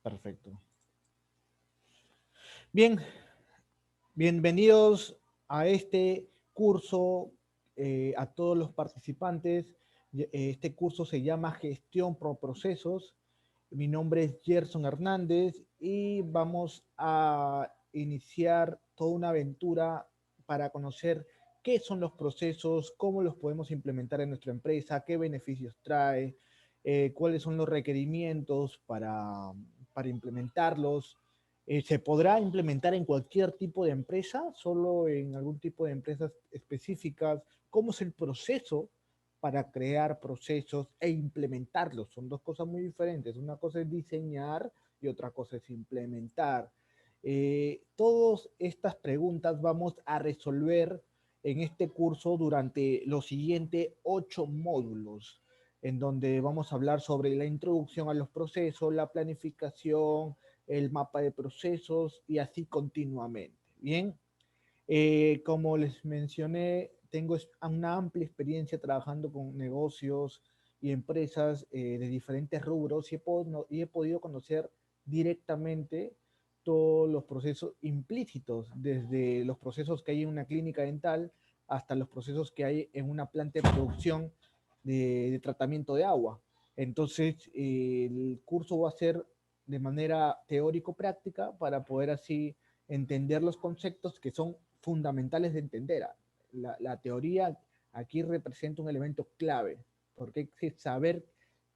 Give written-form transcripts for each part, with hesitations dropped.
Perfecto. Bien, bienvenidos a este curso, a todos los participantes. Este curso se llama Gestión por Procesos. Mi nombre es Gerson Hernández y vamos a iniciar toda una aventura para conocer qué son los procesos, cómo los podemos implementar en nuestra empresa, qué beneficios trae, cuáles son los requerimientos para implementarlos. ¿Se podrá implementar en cualquier tipo de empresa, solo en algún tipo de empresas específicas? ¿Cómo es el proceso para crear procesos e implementarlos? Son dos cosas muy diferentes. Una cosa es diseñar y otra cosa es implementar. Todas estas preguntas vamos a resolver en este curso durante los siguientes 8 módulos, en donde vamos a hablar sobre la introducción a los procesos, la planificación, el mapa de procesos y así continuamente. Bien, como les mencioné, tengo una amplia experiencia trabajando con negocios y empresas de diferentes rubros y he podido conocer directamente todos los procesos implícitos, desde los procesos que hay en una clínica dental hasta los procesos que hay en una planta de producción de tratamiento de agua. Entonces, el curso va a ser de manera teórico-práctica para poder así entender los conceptos que son fundamentales de entender. La teoría aquí representa un elemento clave, porque hay que saber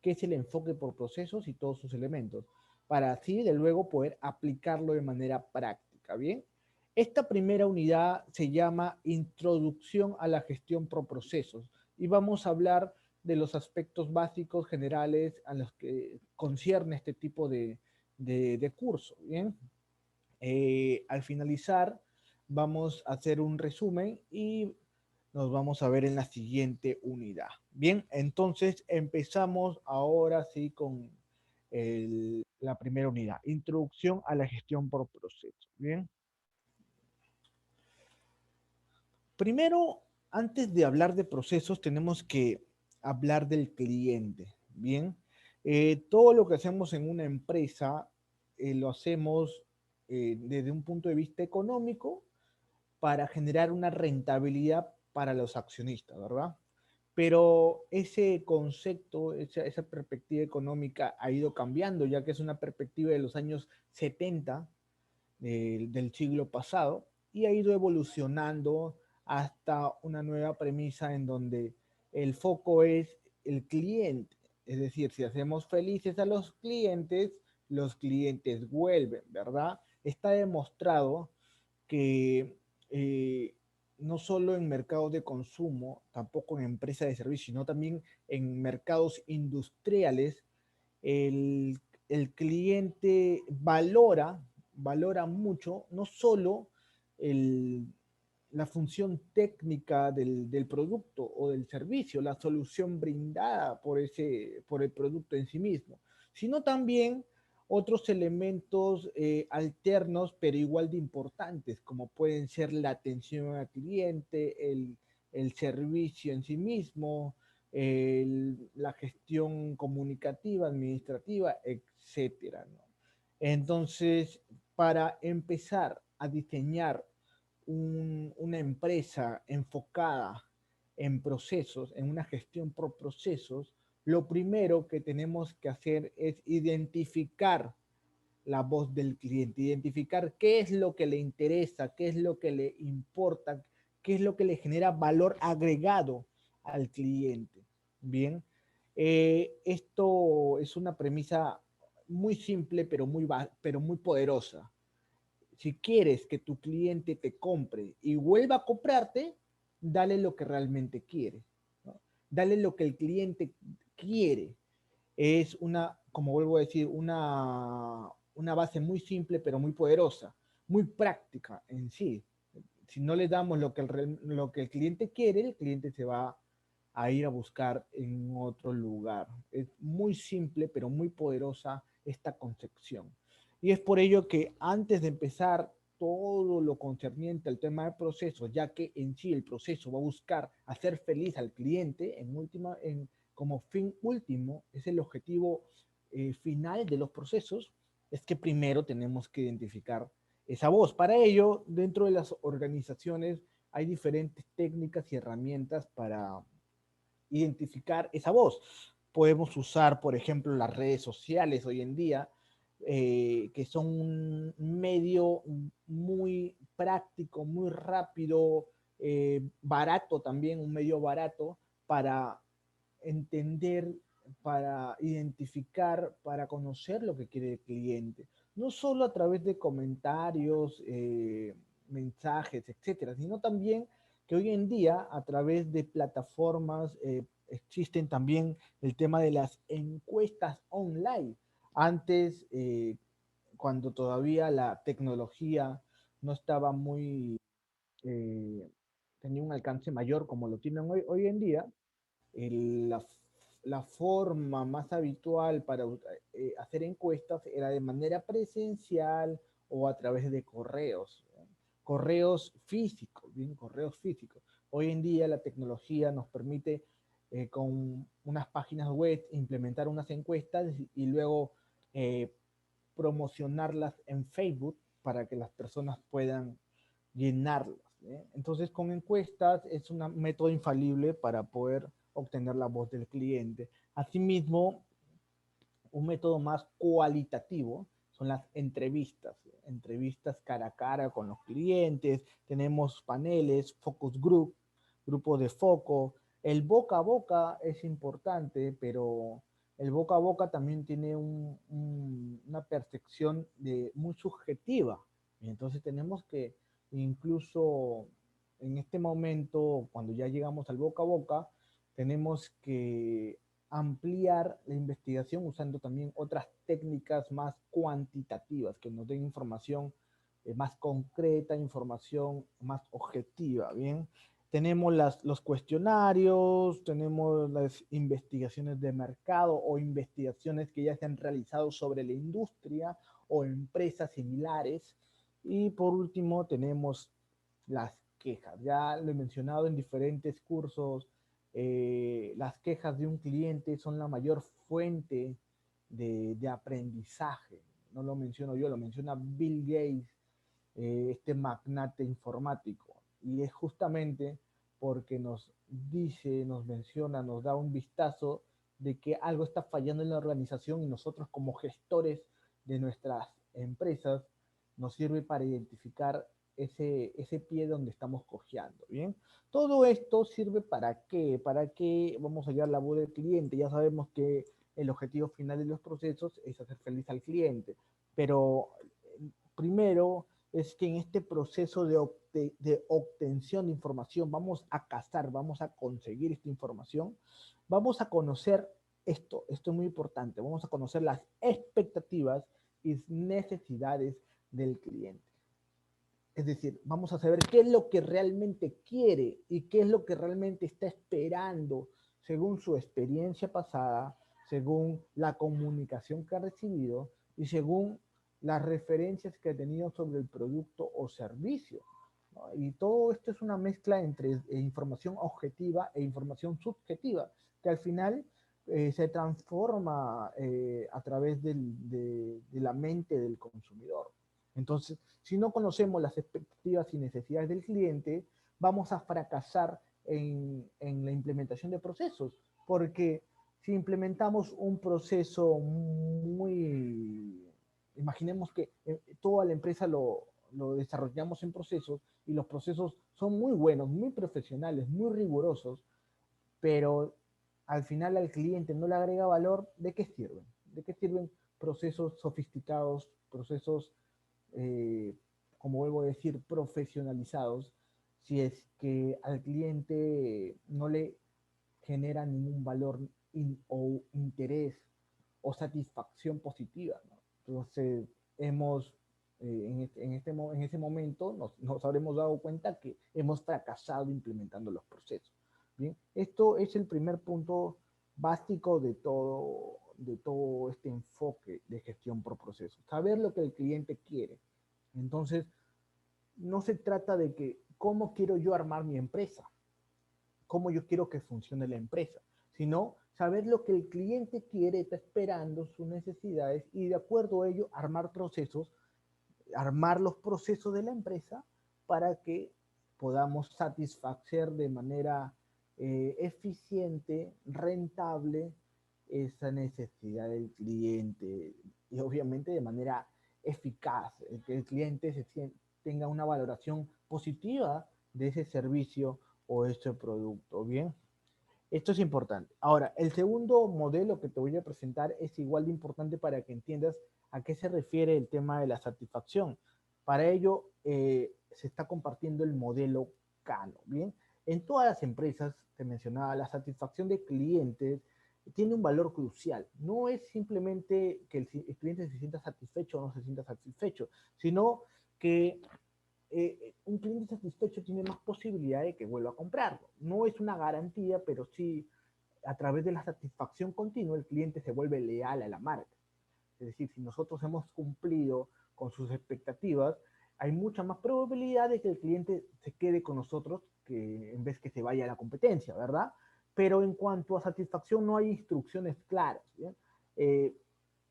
qué es el enfoque por procesos y todos sus elementos, para así de luego poder aplicarlo de manera práctica. Bien, esta primera unidad se llama Introducción a la gestión por procesos y vamos a hablar de los aspectos básicos generales a los que concierne este tipo de curso. Bien, al finalizar vamos a hacer un resumen y nos vamos a ver en la siguiente unidad. Bien, entonces empezamos ahora sí con la primera unidad, introducción a la gestión por procesos. Bien, primero, antes de hablar de procesos, tenemos que hablar del cliente. Bien, todo lo que hacemos en una empresa lo hacemos desde un punto de vista económico para generar una rentabilidad para los accionistas, ¿verdad? Pero ese concepto, esa perspectiva económica ha ido cambiando, ya que es una perspectiva de los años 70 del siglo pasado y ha ido evolucionando hasta una nueva premisa en donde el foco es el cliente. Es decir, si hacemos felices a los clientes vuelven, ¿verdad? Está demostrado que no solo en mercados de consumo, tampoco en empresas de servicio, sino también en mercados industriales, el cliente valora mucho no solo el, la función técnica del producto o del servicio, la solución brindada por el producto en sí mismo, sino también otros elementos alternos, pero igual de importantes, como pueden ser la atención al cliente, el servicio en sí mismo, la gestión comunicativa, administrativa, etcétera, ¿no? Entonces, para empezar a diseñar una empresa enfocada en procesos, en una gestión por procesos, lo primero que tenemos que hacer es identificar la voz del cliente, identificar qué es lo que le interesa, qué es lo que le importa, qué es lo que le genera valor agregado al cliente. Bien, esto es una premisa muy simple, pero muy poderosa. Si quieres que tu cliente te compre y vuelva a comprarte, dale lo que realmente quiere, ¿no? Dale lo que el cliente quiere. Es como vuelvo a decir, una base muy simple pero muy poderosa, muy práctica en sí. Si no le damos lo que el cliente quiere, el cliente se va a ir a buscar en otro lugar. Es muy simple pero muy poderosa esta concepción. Y es por ello que antes de empezar todo lo concerniente al tema de procesos, ya que en sí el proceso va a buscar hacer feliz al cliente, como fin último, es el objetivo final de los procesos, es que primero tenemos que identificar esa voz. Para ello, dentro de las organizaciones hay diferentes técnicas y herramientas para identificar esa voz. Podemos usar, por ejemplo, las redes sociales hoy en día, que son un medio muy práctico, muy rápido, barato también, un medio barato para entender, para identificar, para conocer lo que quiere el cliente. No solo a través de comentarios, mensajes, etcétera, sino también que hoy en día a través de plataformas existen también el tema de las encuestas online. Antes, cuando todavía la tecnología no estaba muy, eh, tenía un alcance mayor como lo tienen hoy en día, el- la, la forma más habitual para hacer encuestas era de manera presencial o a través de correos, ¿no? Correos físicos, bien, correos físicos. Hoy en día la tecnología nos permite con unas páginas web implementar unas encuestas y luego eh, promocionarlas en Facebook para que las personas puedan llenarlas. ¿Eh? Entonces, con encuestas es un método infalible para poder obtener la voz del cliente. Asimismo, un método más cualitativo son las entrevistas, entrevistas cara a cara con los clientes, tenemos paneles, focus group, grupos de foco, el boca a boca es importante, pero el boca a boca también tiene una percepción muy subjetiva, y entonces tenemos que incluso en este momento, cuando ya llegamos al boca a boca, tenemos que ampliar la investigación usando también otras técnicas más cuantitativas que nos den información más concreta, información más objetiva, ¿bien? Tenemos los cuestionarios, tenemos las investigaciones de mercado o investigaciones que ya se han realizado sobre la industria o empresas similares. Y por último tenemos las quejas. Ya lo he mencionado en diferentes cursos, las quejas de un cliente son la mayor fuente de aprendizaje. No lo menciono yo, lo menciona Bill Gates, este magnate informático. Y es justamente porque nos dice, nos menciona, nos da un vistazo de que algo está fallando en la organización y nosotros como gestores de nuestras empresas nos sirve para identificar ese pie donde estamos cojeando, ¿bien? Todo esto sirve para qué, para qué vamos a hallar la voz del cliente. Ya sabemos que el objetivo final de los procesos es hacer feliz al cliente, pero primero es que en este proceso de obtención de información vamos a cazar, vamos a conseguir esta información, vamos a conocer esto es muy importante, vamos a conocer las expectativas y necesidades del cliente. Es decir, vamos a saber qué es lo que realmente quiere y qué es lo que realmente está esperando según su experiencia pasada, según la comunicación que ha recibido y según las referencias que ha tenido sobre el producto o servicio, ¿no? Y todo esto es una mezcla entre información objetiva e información subjetiva, que al final se transforma a través de la mente del consumidor. Entonces, si no conocemos las expectativas y necesidades del cliente, vamos a fracasar en la implementación de procesos, porque si implementamos un proceso muy, imaginemos que toda la empresa lo desarrollamos en procesos y los procesos son muy buenos, muy profesionales, muy rigurosos, pero al final al cliente no le agrega valor, ¿de qué sirven? ¿De qué sirven procesos sofisticados, procesos eh, como vuelvo a decir, profesionalizados, si es que al cliente no le genera ningún valor o interés o satisfacción positiva, ¿no? Entonces, hemos, en ese momento nos habremos dado cuenta que hemos fracasado implementando los procesos. Bien, esto es el primer punto básico de todo este enfoque de gestión por proceso. Saber lo que el cliente quiere. Entonces, no se trata de que cómo quiero yo armar mi empresa, cómo yo quiero que funcione la empresa, sino saber lo que el cliente quiere, está esperando, sus necesidades, y de acuerdo a ello armar procesos, armar los procesos de la empresa para que podamos satisfacer de manera eficiente, rentable, esa necesidad del cliente y obviamente de manera eficaz, que el cliente tenga una valoración positiva de ese servicio o ese producto. Bien, esto es importante. Ahora, el segundo modelo que te voy a presentar es igual de importante para que entiendas a qué se refiere el tema de la satisfacción. Para ello, se está compartiendo el modelo Cano. Bien, en todas las empresas, te mencionaba, la satisfacción de clientes tiene un valor crucial. No es simplemente que el cliente se sienta satisfecho o no se sienta satisfecho, sino que un cliente satisfecho tiene más posibilidad de que vuelva a comprarlo. No es una garantía, pero sí a través de la satisfacción continua el cliente se vuelve leal a la marca. Es decir, si nosotros hemos cumplido con sus expectativas, hay mucha más probabilidad de que el cliente se quede con nosotros que en vez que se vaya a la competencia, ¿verdad? Pero en cuanto a satisfacción no hay instrucciones claras. ¿Bien?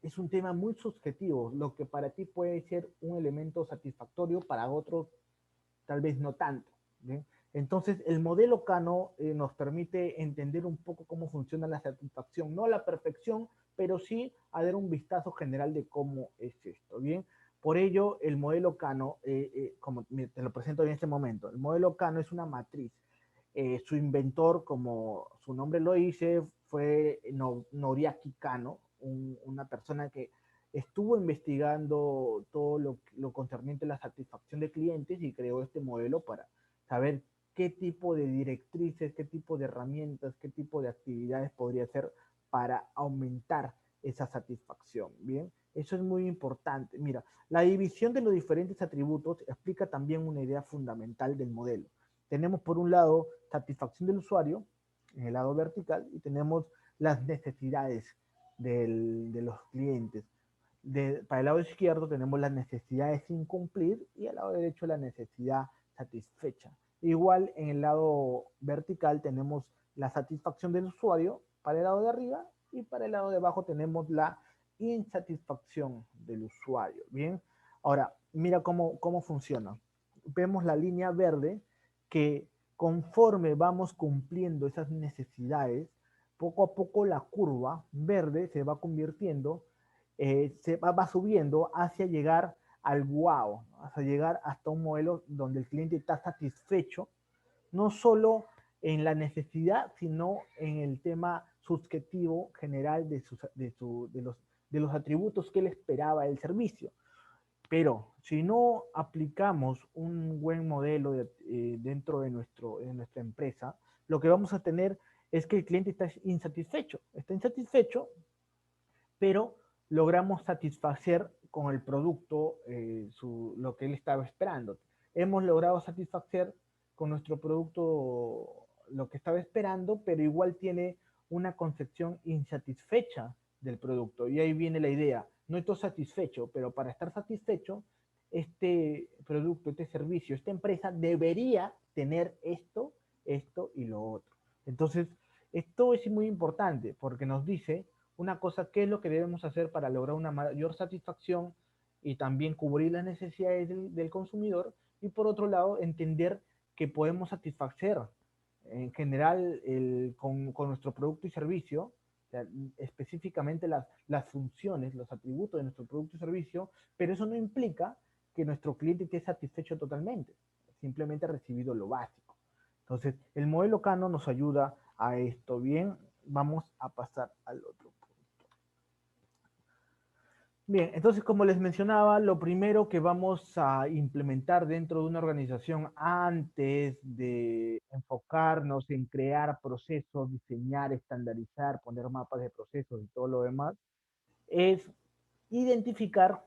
Es un tema muy subjetivo. Lo que para ti puede ser un elemento satisfactorio, para otros tal vez no tanto. ¿Bien? Entonces, el modelo Cano nos permite entender un poco cómo funciona la satisfacción, no a la perfección, pero sí a dar un vistazo general de cómo es esto. Bien, por ello, el modelo Cano, como te lo presento en este momento, el modelo Cano es una matriz. Su inventor, como su nombre lo dice, fue Noriaki Kano, una persona que estuvo investigando todo lo concerniente a la satisfacción de clientes y creó este modelo para saber qué tipo de directrices, qué tipo de herramientas, qué tipo de actividades podría hacer para aumentar esa satisfacción. Bien, eso es muy importante. Mira, la división de los diferentes atributos explica también una idea fundamental del modelo. Tenemos por un lado satisfacción del usuario en el lado vertical y tenemos las necesidades de los clientes. Para el lado izquierdo tenemos las necesidades sin cumplir y al lado derecho la necesidad satisfecha. Igual en el lado vertical tenemos la satisfacción del usuario para el lado de arriba y para el lado de abajo tenemos la insatisfacción del usuario. Bien, ahora mira cómo funciona. Vemos la línea verde que conforme vamos cumpliendo esas necesidades, poco a poco la curva verde se va convirtiendo, va subiendo hacia llegar al wow, hasta llegar hasta un modelo donde el cliente está satisfecho, no solo en la necesidad, sino en el tema subjetivo general de los atributos que él esperaba del servicio. Pero si no aplicamos un buen modelo dentro de nuestra empresa, lo que vamos a tener es que el cliente está insatisfecho, pero logramos satisfacer con el producto lo que él estaba esperando. Hemos logrado satisfacer con nuestro producto lo que estaba esperando, pero igual tiene una concepción insatisfecha del producto. Y ahí viene la idea, no estoy satisfecho, pero para estar satisfecho, este producto, este servicio, esta empresa debería tener esto, esto y lo otro. Entonces, esto es muy importante porque nos dice una cosa, qué es lo que debemos hacer para lograr una mayor satisfacción y también cubrir las necesidades del consumidor, y por otro lado entender que podemos satisfacer en general con nuestro producto y servicio, o sea, específicamente las funciones, los atributos de nuestro producto y servicio, pero eso no implica que nuestro cliente esté satisfecho totalmente, simplemente ha recibido lo básico. Entonces, el modelo Cano nos ayuda a esto. Bien, vamos a pasar al otro. Bien, entonces como les mencionaba, lo primero que vamos a implementar dentro de una organización antes de enfocarnos en crear procesos, diseñar, estandarizar, poner mapas de procesos y todo lo demás, es identificar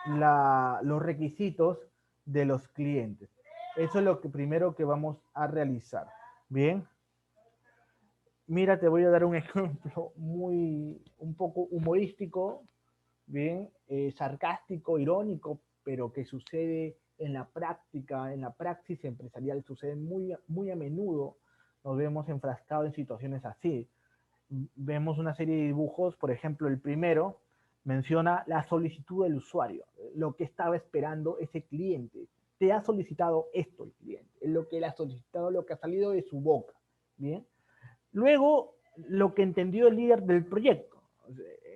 los requisitos de los clientes. Eso es lo que primero que vamos a realizar. Bien, mira, te voy a dar un ejemplo un poco humorístico, bien, sarcástico, irónico, pero que sucede en la práctica, en la praxis empresarial, sucede muy a menudo, nos vemos enfrascados en situaciones así. vemos una serie de dibujos, por ejemplo, el primero menciona la solicitud del usuario, lo que estaba esperando ese cliente. Te ha solicitado esto el cliente, es lo que él ha solicitado, lo que ha salido de su boca. Bien. Luego, lo que entendió el líder del proyecto.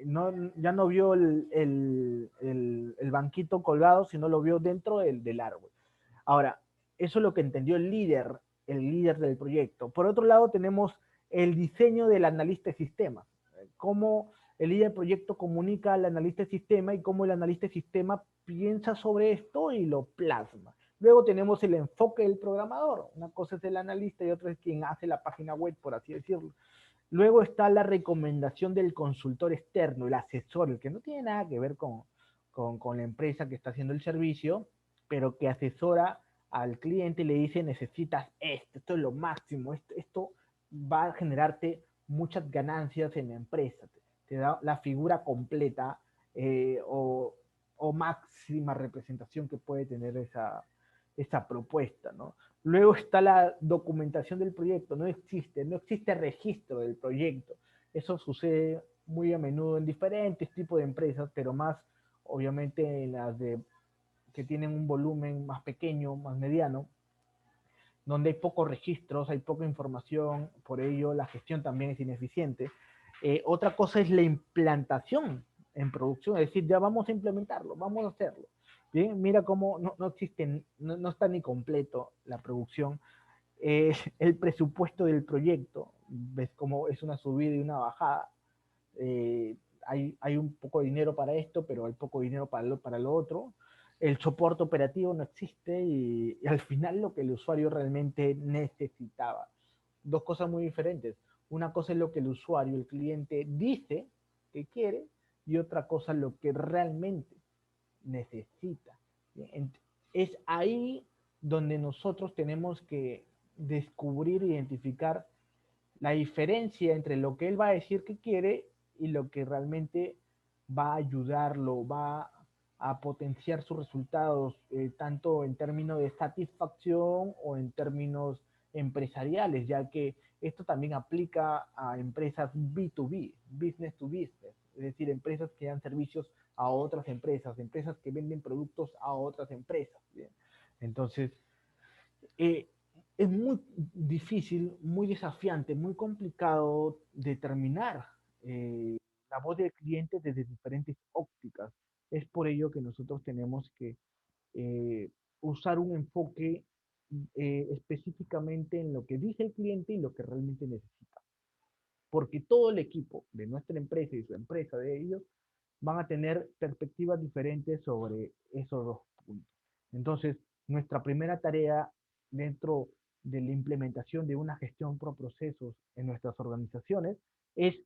No, ya no vio el banquito colgado, sino lo vio dentro del árbol. Ahora, eso es lo que entendió el líder del proyecto. Por otro lado, tenemos el diseño del analista de sistemas. Cómo el líder del proyecto comunica al analista de sistema y cómo el analista de sistema piensa sobre esto y lo plasma. Luego tenemos el enfoque del programador. Una cosa es el analista y otra es quien hace la página web, por así decirlo. Luego está la recomendación del consultor externo, el asesor, el que no tiene nada que ver con la empresa que está haciendo el servicio, pero que asesora al cliente y le dice, necesitas esto es lo máximo, esto va a generarte muchas ganancias en la empresa. Te da la figura completa o máxima representación que puede tener esa propuesta, ¿no? Luego está la documentación del proyecto, no existe registro del proyecto. Eso sucede muy a menudo en diferentes tipos de empresas, pero más obviamente en las que tienen un volumen más pequeño, más mediano, donde hay pocos registros, hay poca información, por ello la gestión también es ineficiente. Otra cosa es la implantación en producción, es decir, ya vamos a implementarlo, vamos a hacerlo. Bien, mira cómo no existe, no está ni completo la producción. El presupuesto del proyecto, ves cómo es una subida y una bajada. Hay un poco de dinero para esto, pero hay poco dinero para lo otro. El soporte operativo no existe y al final lo que el usuario realmente necesitaba. Dos cosas muy diferentes. Una cosa es lo que el usuario, el cliente dice que quiere y otra cosa es lo que realmente necesita. Es ahí donde nosotros tenemos que descubrir, identificar la diferencia entre lo que él va a decir que quiere y lo que realmente va a ayudarlo, va a potenciar sus resultados, tanto en términos de satisfacción o en términos empresariales, ya que esto también aplica a empresas B2B, business to business, es decir, empresas que dan servicios a otras empresas, empresas que venden productos a otras empresas. ¿Bien? Entonces, eh, es muy difícil, muy desafiante, muy complicado determinar la voz del cliente desde diferentes ópticas. Es por ello que nosotros tenemos que eh, usar un enfoque específicamente en lo que dice el cliente y lo que realmente necesita. Porque todo el equipo de nuestra empresa y su empresa de ellos van a tener perspectivas diferentes sobre esos dos puntos. Entonces, nuestra primera tarea dentro de la implementación de una gestión por procesos en nuestras organizaciones es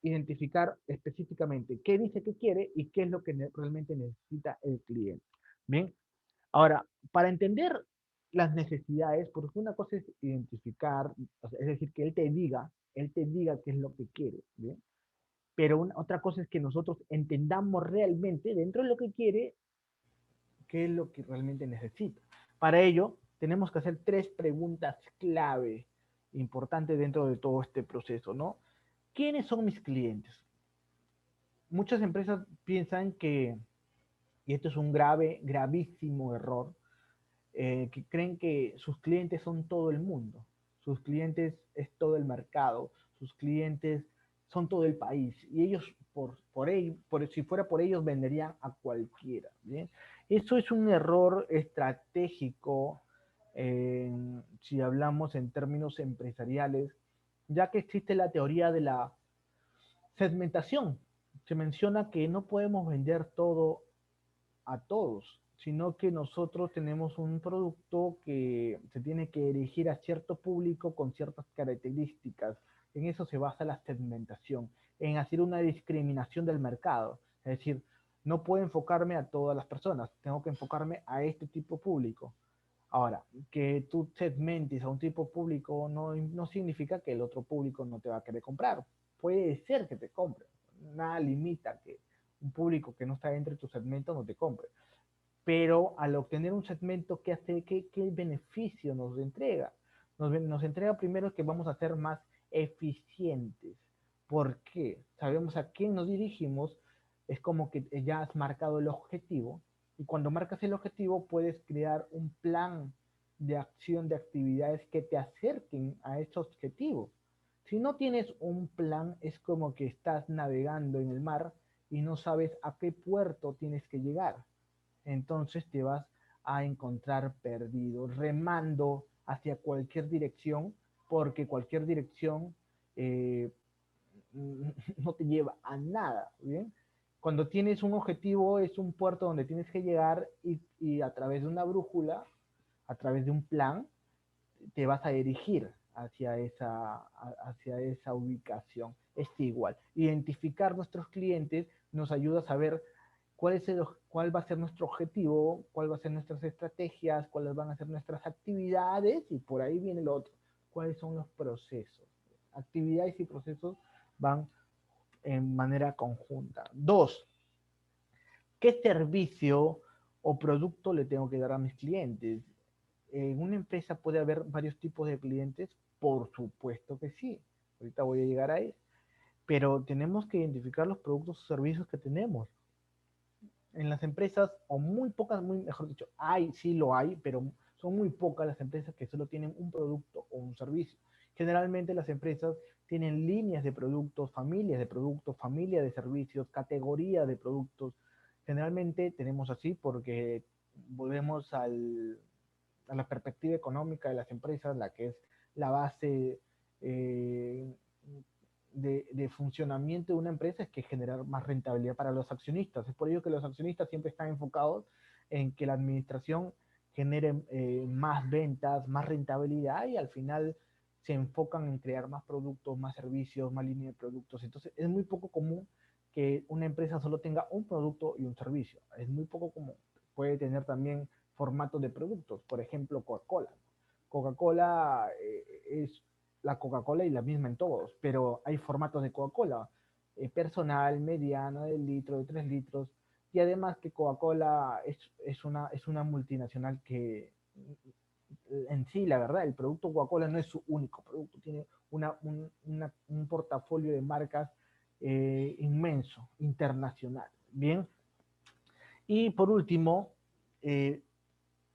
identificar específicamente qué dice que quiere y qué es lo que realmente necesita el cliente. Bien, ahora, para entender las necesidades, porque una cosa es identificar, o sea, es decir, que él te diga qué es lo que quiere, ¿bien? Pero otra cosa es que nosotros entendamos realmente dentro de lo que quiere, qué es lo que realmente necesita. Para ello, tenemos que hacer tres preguntas clave importantes dentro de todo este proceso, ¿no? ¿Quiénes son mis clientes? Muchas empresas piensan que, y esto es un gravísimo error, que creen que sus clientes son todo el mundo, sus clientes es todo el mercado, sus clientes son todo el país y ellos si fuera por ellos venderían a cualquiera. ¿Bien? Eso es un error estratégico si hablamos en términos empresariales, ya que existe la teoría de la segmentación. Se menciona que no podemos vender todo a todos, sino que nosotros tenemos un producto que se tiene que dirigir a cierto público con ciertas características. En eso se basa la segmentación, en hacer una discriminación del mercado. Es decir, no puedo enfocarme a todas las personas, tengo que enfocarme a este tipo público. Ahora, que tú segmentes a un tipo público no significa que el otro público no te va a querer comprar. Puede ser que te compre. Nada limita que un público que no está dentro de tu segmento no te compre. Pero al obtener un segmento, ¿qué beneficio nos entrega? Nos entrega primero que vamos a ser más eficientes. ¿Por qué? Sabemos a quién nos dirigimos, es como que ya has marcado el objetivo y cuando marcas el objetivo puedes crear un plan de acción, de actividades que te acerquen a ese objetivo. Si no tienes un plan, es como que estás navegando en el mar y no sabes a qué puerto tienes que llegar. Entonces te vas a encontrar perdido, remando hacia cualquier dirección, porque cualquier dirección eh, no te lleva a nada, ¿bien? Cuando tienes un objetivo es un puerto donde tienes que llegar y a través de una brújula, a través de un plan, te vas a dirigir hacia esa ubicación. Es igual. Identificar nuestros clientes nos ayuda a saber cuál va a ser nuestro objetivo, cuál va a ser nuestras estrategias, cuáles van a ser nuestras actividades y por ahí viene lo otro. ¿Cuáles son los procesos? Actividades y procesos van en manera conjunta. Dos, ¿qué servicio o producto le tengo que dar a mis clientes? ¿En una empresa puede haber varios tipos de clientes? Por supuesto que sí. Ahorita voy a llegar a eso. Pero tenemos que identificar los productos o servicios que tenemos. En las empresas, o muy pocas, muy mejor dicho, sí lo hay, pero son muy pocas las empresas que solo tienen un producto o un servicio. Generalmente las empresas tienen líneas de productos, familias de servicios, categorías de productos. Generalmente tenemos así porque volvemos a la perspectiva económica de las empresas, la que es la base eh, de funcionamiento de una empresa es que generar más rentabilidad para los accionistas. Es por ello que los accionistas siempre están enfocados en que la administración genere más ventas, más rentabilidad y al final se enfocan en crear más productos, más servicios, más línea de productos. Entonces es muy poco común que una empresa solo tenga un producto y un servicio. Es muy poco común. Puede tener también formatos de productos. Por ejemplo, Coca-Cola. Coca-Cola es la Coca-Cola y la misma en todos, pero hay formatos de Coca-Cola, personal, mediano, de litro, de 3 litros, y además que Coca-Cola es una multinacional que en sí, la verdad, el producto Coca-Cola no es su único producto, tiene un portafolio de marcas inmenso, internacional. Bien, y por último, eh,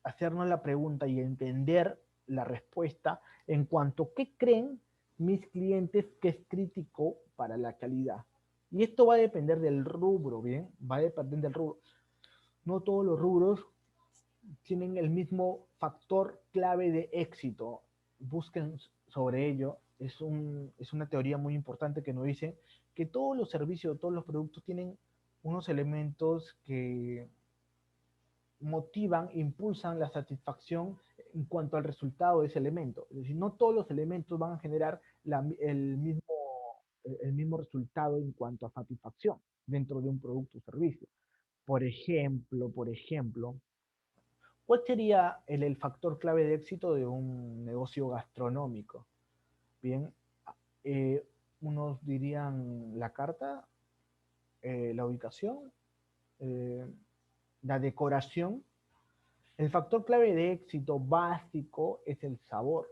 hacernos la pregunta y entender la respuesta en cuanto a qué creen mis clientes que es crítico para la calidad. Y esto va a depender del rubro, ¿bien? Va a depender del rubro. No todos los rubros tienen el mismo factor clave de éxito. Busquen sobre ello. Es una teoría muy importante que nos dice que todos los servicios, todos los productos tienen unos elementos que motivan, impulsan la satisfacción en cuanto al resultado de ese elemento. Es decir, no todos los elementos van a generar el mismo resultado en cuanto a satisfacción dentro de un producto o servicio. Por ejemplo, ¿cuál sería el factor clave de éxito de un negocio gastronómico? Bien, eh, unos dirían la carta, la ubicación, eh, la decoración. El factor clave de éxito básico es el sabor.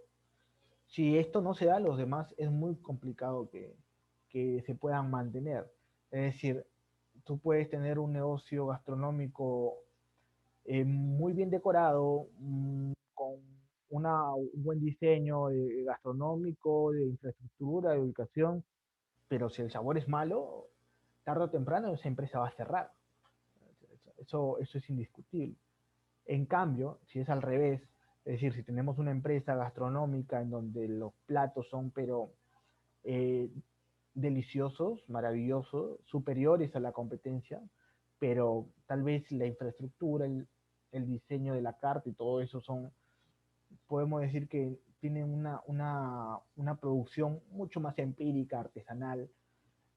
Si esto no se da, los demás es muy complicado que se puedan mantener. Es decir, tú puedes tener un negocio gastronómico muy bien decorado, con un buen diseño gastronómico, de infraestructura, de ubicación, pero si el sabor es malo, tarde o temprano esa empresa va a cerrar. Eso es indiscutible. En cambio, si es al revés, es decir, si tenemos una empresa gastronómica en donde los platos son pero eh, deliciosos, maravillosos, superiores a la competencia, pero tal vez la infraestructura, el diseño de la carta y todo eso son, podemos decir que tienen una producción mucho más empírica, artesanal,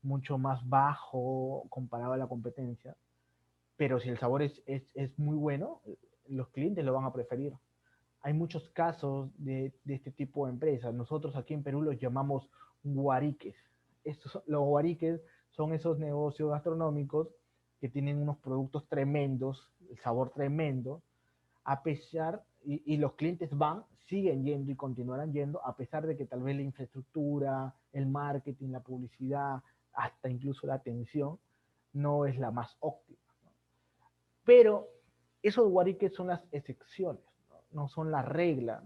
mucho más bajo comparado a la competencia, pero si el sabor es muy bueno, los clientes lo van a preferir. Hay muchos casos de este tipo de empresas. Nosotros aquí en Perú los llamamos guariques. Los guariques son esos negocios gastronómicos que tienen unos productos tremendos, el sabor tremendo, a pesar y los clientes siguen yendo y continuarán yendo, a pesar de que tal vez la infraestructura, el marketing, la publicidad, hasta incluso la atención, no es la más óptima. Pero esos guariques son las excepciones, no son la regla.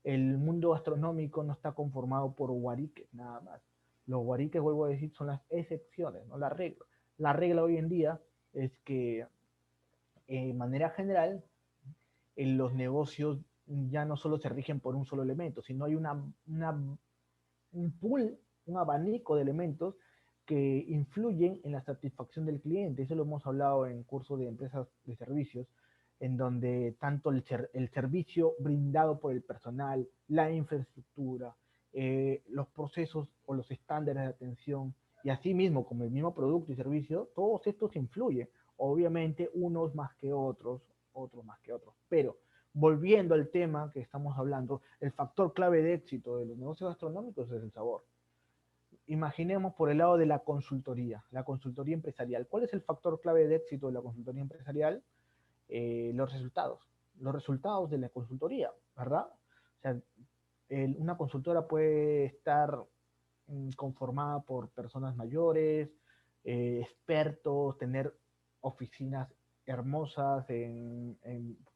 El mundo gastronómico no está conformado por guariques, nada más. Los guariques, vuelvo a decir, son las excepciones, no la regla. La regla hoy en día es que, de manera general, en los negocios ya no solo se rigen por un solo elemento, sino hay un pool, un abanico de elementos que influyen en la satisfacción del cliente. Eso lo hemos hablado en cursos de empresas de servicios, en donde tanto el servicio brindado por el personal, la infraestructura, los procesos o los estándares de atención, y así mismo como el mismo producto y servicio, todos estos influyen. Obviamente unos más que otros más que otros. Pero volviendo al tema que estamos hablando, el factor clave de éxito de los negocios gastronómicos es el sabor. Imaginemos por el lado de la consultoría empresarial. ¿Cuál es el factor clave de éxito de la consultoría empresarial? Los resultados de la consultoría, ¿verdad? O sea, una consultora puede estar conformada por personas mayores, expertos, tener oficinas hermosas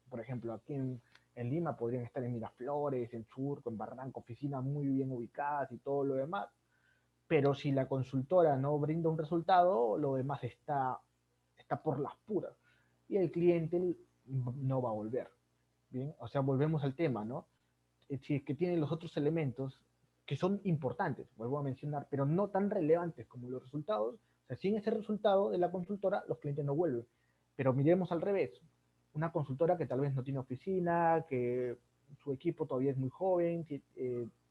por ejemplo, aquí en Lima podrían estar en Miraflores, en Surco, en Barranco, oficinas muy bien ubicadas y todo lo demás. Pero si la consultora no brinda un resultado, lo demás está por las puras. Y el cliente no va a volver. Bien, o sea, volvemos al tema, ¿no? Si es que tiene los otros elementos que son importantes, vuelvo a mencionar, pero no tan relevantes como los resultados, o sea, sin ese resultado de la consultora, los clientes no vuelven. Pero miremos al revés, una consultora que tal vez no tiene oficina, que su equipo todavía es muy joven, que,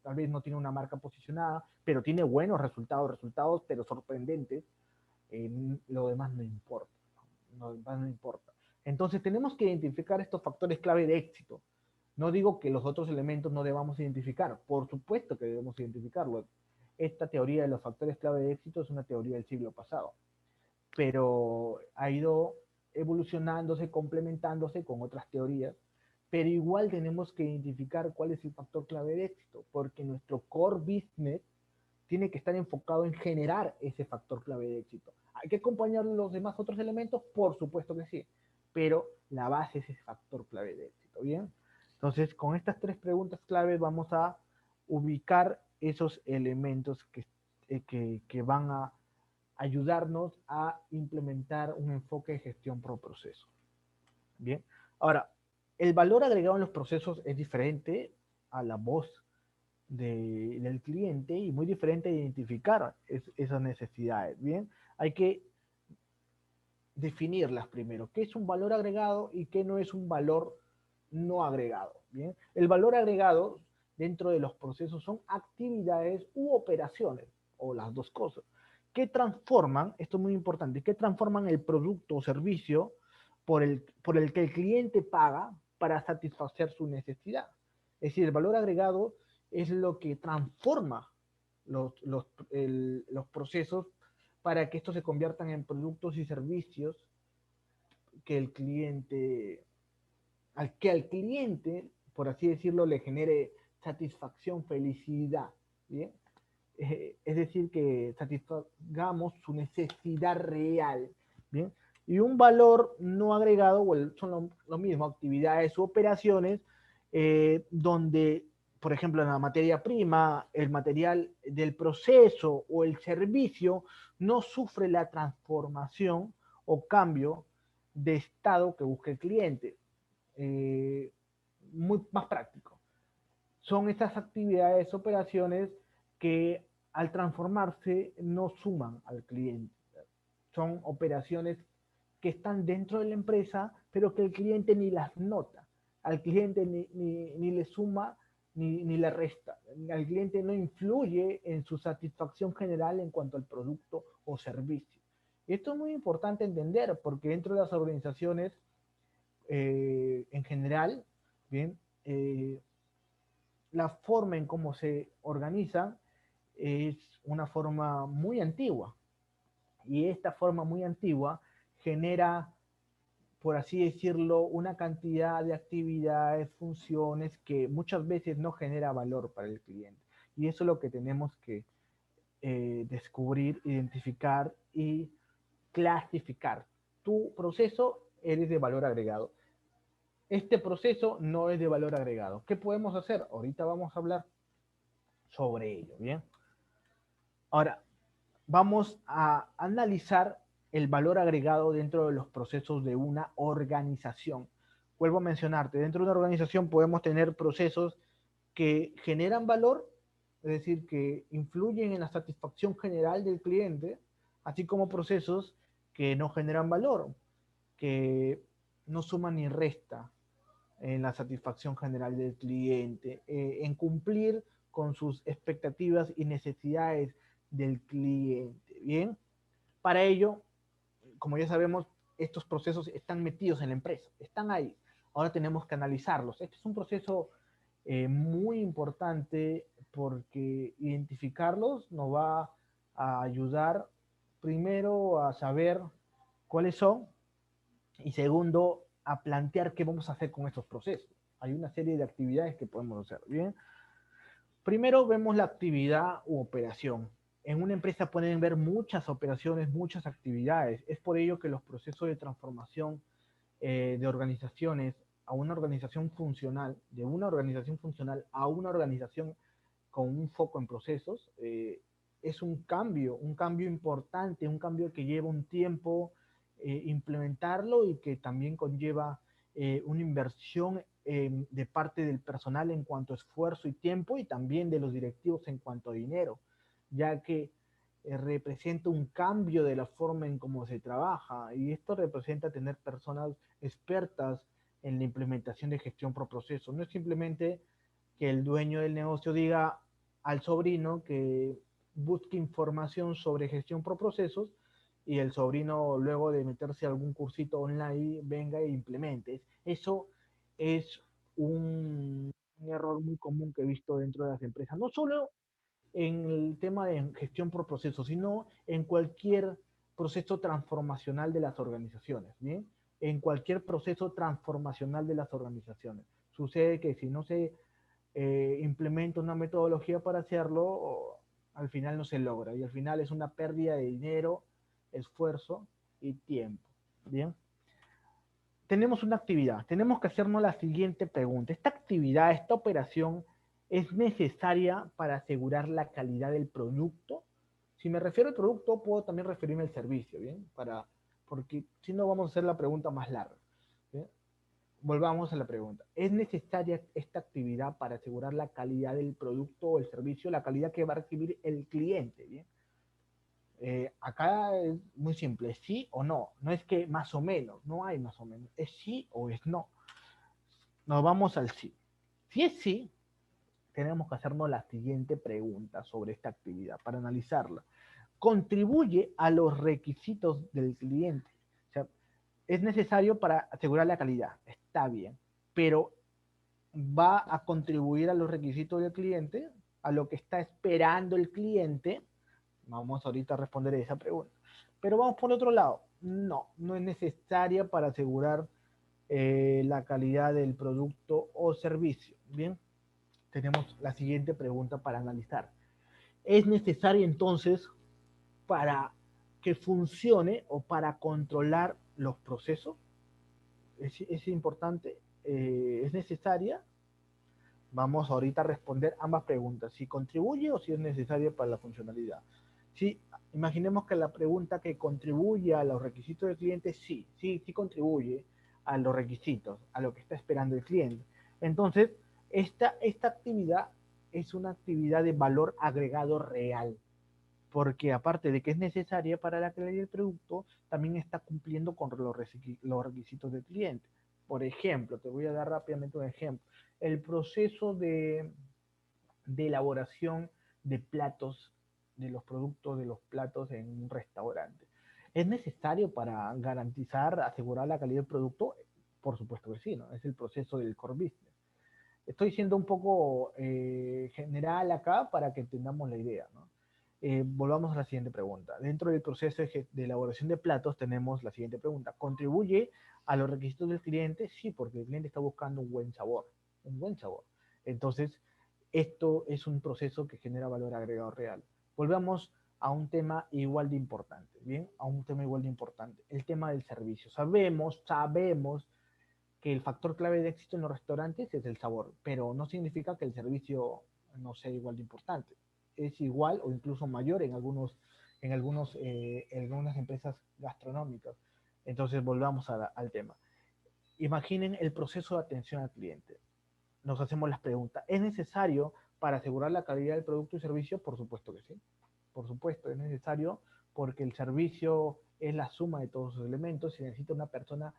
tal vez no tiene una marca posicionada, pero tiene buenos resultados, pero sorprendentes, lo demás no importa, lo demás no importa. Entonces tenemos que identificar estos factores clave de éxito. No digo que los otros elementos no debamos identificar, por supuesto que debemos identificarlo. Esta teoría de los factores clave de éxito es una teoría del siglo pasado, pero ha ido evolucionándose, complementándose con otras teorías, pero igual tenemos que identificar cuál es el factor clave de éxito, porque nuestro core business tiene que estar enfocado en generar ese factor clave de éxito. ¿Hay que acompañar los demás otros elementos? Por supuesto que sí, pero la base es ese factor clave de éxito, ¿bien? Entonces, con estas tres preguntas claves vamos a ubicar esos elementos que van a ayudarnos a implementar un enfoque de gestión por proceso. Bien, ahora, el valor agregado en los procesos es diferente a la voz del cliente y muy diferente a identificar esas necesidades. Bien, hay que definirlas primero. ¿Qué es un valor agregado y qué no es un valor no agregado? Bien, el valor agregado dentro de los procesos son actividades u operaciones, o las dos cosas, que transforman, esto es muy importante, que transforman el producto o servicio por el que el cliente paga para satisfacer su necesidad. Es decir, el valor agregado es lo que transforma los procesos para que estos se conviertan en productos y servicios que el cliente, al cliente, por así decirlo, le genere satisfacción, felicidad, ¿bien? Es decir, que satisfagamos su necesidad real, ¿bien? Y un valor no agregado, bueno, son lo mismo, actividades u operaciones, donde, por ejemplo, en la materia prima, el material del proceso o el servicio no sufre la transformación o cambio de estado que busca el cliente. Eh, Muy más práctico. Son estas actividades, operaciones que al transformarse no suman al cliente. Son operaciones que están dentro de la empresa, pero que el cliente ni las nota. Al cliente ni le suma ni le resta. Al cliente no influye en su satisfacción general en cuanto al producto o servicio. Y esto es muy importante entender porque dentro de las organizaciones, en general, bien, la forma en cómo se organizan es una forma muy antigua. Y esta forma muy antigua genera por así decirlo, una cantidad de actividades, funciones que muchas veces no genera valor para el cliente. Y eso es lo que tenemos que descubrir, identificar y clasificar. Tu proceso eres de valor agregado. Este proceso no es de valor agregado. ¿Qué podemos hacer? Ahorita vamos a hablar sobre ello, ¿bien? Ahora, vamos a analizar el valor agregado dentro de los procesos de una organización. Vuelvo a mencionarte, dentro de una organización podemos tener procesos que generan valor, es decir, que influyen en la satisfacción general del cliente, así como procesos que no generan valor, que no suman ni resta en la satisfacción general del cliente, en cumplir con sus expectativas y necesidades del cliente. Bien, para ello, como ya sabemos, estos procesos están metidos en la empresa, están ahí. Ahora tenemos que analizarlos. Este es un proceso muy importante porque identificarlos nos va a ayudar primero a saber cuáles son y segundo a plantear qué vamos a hacer con estos procesos. Hay una serie de actividades que podemos hacer. Bien, primero vemos la actividad u operación. En una empresa pueden ver muchas operaciones, muchas actividades. Es por ello que los procesos de transformación de organizaciones a una organización funcional, de una organización funcional a una organización con un foco en procesos, es un cambio importante, un cambio que lleva un tiempo implementarlo y que también conlleva una inversión de parte del personal en cuanto a esfuerzo y tiempo y también de los directivos en cuanto a dinero, ya que representa un cambio de la forma en cómo se trabaja y esto representa tener personas expertas en la implementación de gestión por proceso. No es simplemente que el dueño del negocio diga al sobrino que busque información sobre gestión por procesos y el sobrino luego de meterse a algún cursito online venga e implemente. Eso es un error muy común que he visto dentro de las empresas, no solo en el tema de gestión por procesos, sino en cualquier proceso transformacional de las organizaciones, ¿bien? En cualquier proceso transformacional de las organizaciones. Sucede que si no se implementa una metodología para hacerlo, al final no se logra y al final es una pérdida de dinero, esfuerzo y tiempo. Bien, tenemos una actividad, tenemos que hacernos la siguiente pregunta. ¿Esta actividad, esta operación es necesaria para asegurar la calidad del producto? Si me refiero al producto, puedo también referirme al servicio, ¿bien? Porque si no vamos a hacer la pregunta más larga. ¿Bien? Volvamos a la pregunta. ¿Es necesaria esta actividad para asegurar la calidad del producto o el servicio, la calidad que va a recibir el cliente? ¿Bien? Acá es muy simple, sí o no. No es que más o menos, no hay más o menos. Es sí o es no. Nos vamos al sí. Si es sí, tenemos que hacernos la siguiente pregunta sobre esta actividad para analizarla. ¿Contribuye a los requisitos del cliente? O sea, es necesario para asegurar la calidad, está bien, pero va a contribuir a los requisitos del cliente, a lo que está esperando el cliente. Vamos ahorita a responder esa pregunta. Pero vamos por otro lado. No, no es necesaria para asegurar la calidad del producto o servicio. Bien, tenemos la siguiente pregunta para analizar. ¿Es necesaria entonces para que funcione o para controlar los procesos? Es importante, es necesaria. Vamos ahorita a responder ambas preguntas, si contribuye o si es necesaria para la funcionalidad. Si imaginemos que la pregunta que contribuye a los requisitos del cliente, sí contribuye a los requisitos, a lo que está esperando el cliente. Entonces, esta actividad es una actividad de valor agregado real, porque aparte de que es necesaria para la calidad del producto, también está cumpliendo con los requisitos del cliente. Por ejemplo, te voy a dar rápidamente un ejemplo. El proceso de elaboración de platos, de los productos de los platos en un restaurante. ¿Es necesario para garantizar, asegurar la calidad del producto? Por supuesto que sí, ¿no? Es el proceso del core business. Estoy siendo un poco general acá para que entendamos la idea, ¿no? volvamos a la siguiente pregunta. Dentro del proceso de elaboración de platos tenemos la siguiente pregunta. ¿Contribuye a los requisitos del cliente? Sí, porque el cliente está buscando un buen sabor, un buen sabor. Entonces, esto es un proceso que genera valor agregado real. Volvamos a un tema igual de importante, ¿bien? A un tema igual de importante, el tema del servicio. Sabemos que el factor clave de éxito en los restaurantes es el sabor, pero no significa que el servicio no sea igual de importante. Es igual o incluso mayor en algunas empresas gastronómicas. Entonces volvamos al tema. Imaginen el proceso de atención al cliente. Nos hacemos las preguntas. ¿Es necesario para asegurar la calidad del producto y servicio? Por supuesto que sí. Por supuesto, es necesario porque el servicio es la suma de todos esos elementos y necesita una persona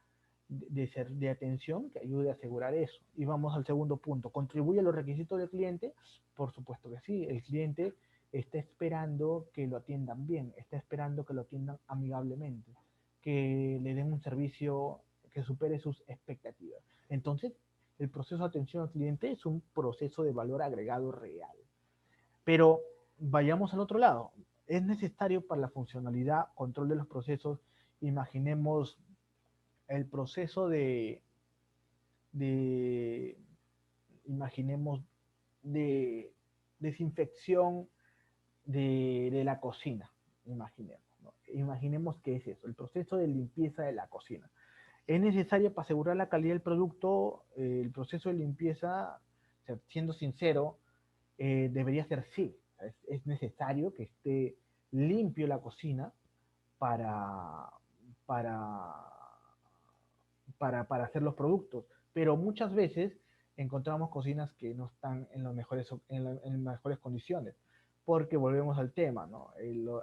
de atención que ayude a asegurar eso. Y vamos al segundo punto. ¿Contribuye a los requisitos del cliente? Por supuesto que sí. El cliente está esperando que lo atiendan bien, está esperando que lo atiendan amigablemente, que le den un servicio que supere sus expectativas. Entonces, el proceso de atención al cliente es un proceso de valor agregado real. Pero vayamos al otro lado. Es necesario para la funcionalidad, control de los procesos. Imaginemos el proceso de imaginemos, de desinfección de la cocina. Imaginemos, ¿no? Imaginemos que es eso, el proceso de limpieza de la cocina. ¿Es necesario para asegurar la calidad del producto? El proceso de limpieza, o sea, siendo sincero, debería ser sí. Es necesario que esté limpio la cocina para, para, para hacer los productos. Pero muchas veces encontramos cocinas que no están en, en las mejores condiciones. Porque volvemos al tema, ¿no?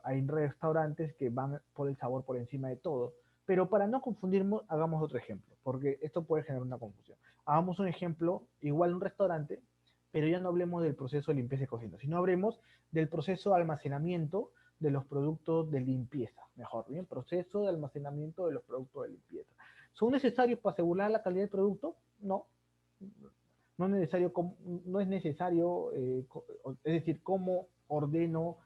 Hay restaurantes que van por el sabor por encima de todo. Pero para no confundirnos, hagamos otro ejemplo, porque esto puede generar una confusión. Hagamos un ejemplo, igual un restaurante, pero ya no hablemos del proceso de limpieza y cocina, sino hablemos del proceso de almacenamiento de los productos de limpieza, mejor bien, proceso de almacenamiento de los productos de limpieza. ¿Son necesarios para asegurar la calidad del producto? No, no es necesario, no es necesario es decir, cómo ordeno,